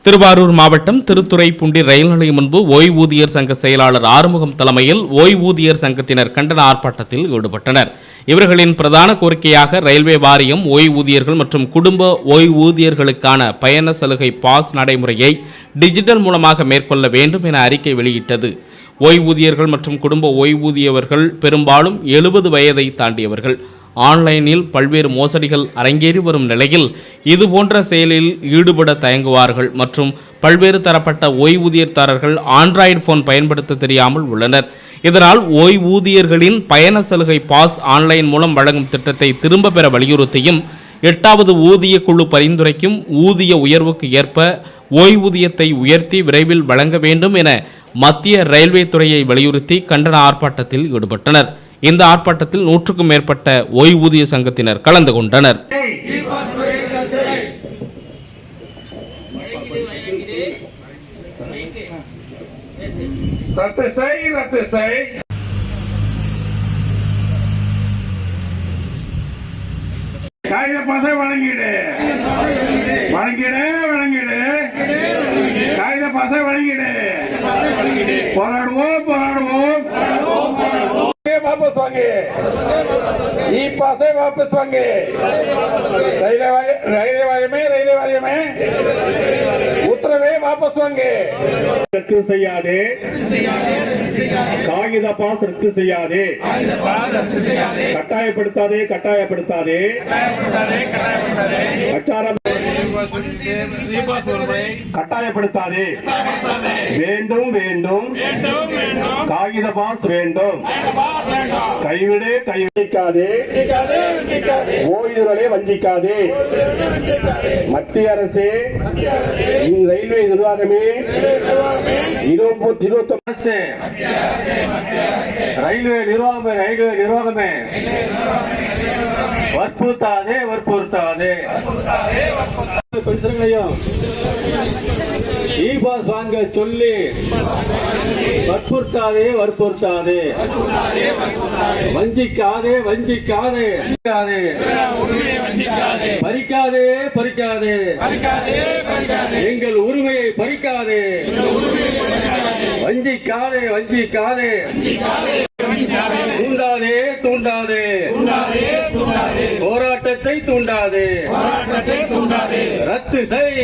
திருவாரூர் மாவட்டம் திருத்துறைப்பூண்டி ரயில் நிலையம் முன்பு ஓய்வூதியர் சங்க செயலாளர் ஆறுமுகம் தலைமையில் ஓய்வூதியர் சங்கத்தினர் கண்டன ஆர்ப்பாட்டத்தில் ஈடுபட்டனர். இவர்களின் பிரதான கோரிக்கையாக ரயில்வே வாரியம் ஓய்வூதியர்கள் மற்றும் குடும்ப ஓய்வூதியர்களுக்கான பயண சலுகை பாஸ் நடைமுறையை டிஜிட்டல் மூலமாக மேற்கொள்ள வேண்டும் என அறிக்கை வெளியிட்டது. ஓய்வூதியர்கள் மற்றும் குடும்ப ஓய்வூதியவர்கள் பெரும்பாலும் 70 வயதை தாண்டியவர்கள். ஆன்லைனில் பல்வேறு மோசடிகள் அரங்கேறி வரும் நிலையில் இதுபோன்ற செயலில் ஈடுபட தயங்குவார்கள் மற்றும் பல்வேறு தரப்பட்ட ஓய்வூதியர்தாரர்கள் ஆண்ட்ராய்டு போன் பயன்படுத்த தெரியாமல் உள்ளனர். இதனால் ஓய்வூதியர்களின் பயண சலுகை பாஸ் ஆன்லைன் மூலம் வழங்கும் திட்டத்தை திரும்ப பெற வலியுறுத்தியும் 8வது ஊதிய குழு பரிந்துரைக்கும் ஊதிய உயர்வுக்கு ஏற்ப ஓய்வூதியத்தை உயர்த்தி விரைவில் வழங்க வேண்டும் என மத்திய ரயில்வே துறையை வலியுறுத்தி கண்டன ஆர்ப்பாட்டத்தில் ஈடுபட்டனர். இந்த ஆர்ப்பாட்டத்தில் 100க்கும் மேற்பட்ட ஓய்வூதிய சங்கத்தினர் கலந்து கொண்டனர். போராடுவோம் போராடுவோம் वापस वांगे ई पासे वापस वांगे रैले वाले में उत्तरवे वापस वांगे रद्द செய்யாதே காகித பாஸ் ரத்து செய்யாதே கட்டாயப்படுத்தாதே கட்டாயப்படுத்தாதே வேண்டும் வேண்டும் காகித பாஸ் வேண்டும் கைவிடாதே ஓய்வூதியர்களை வஞ்சிக்காதே மத்திய அரசு ரயில்வே நிர்வாகமே ரயில்வே நிர்வாகமே வற்புறுத்தாதே பென்ஷன்களையும் இ பாஸ் வாங்க சொல்லி வற்புறுத்தாதே வஞ்சிக்காதே பறிக்காதே எங்கள் உரிமையை பறிக்காதே வஞ்சிக்காதே தூண்டாதே போராட்டத்தை தூண்டாதே ரத்து செய்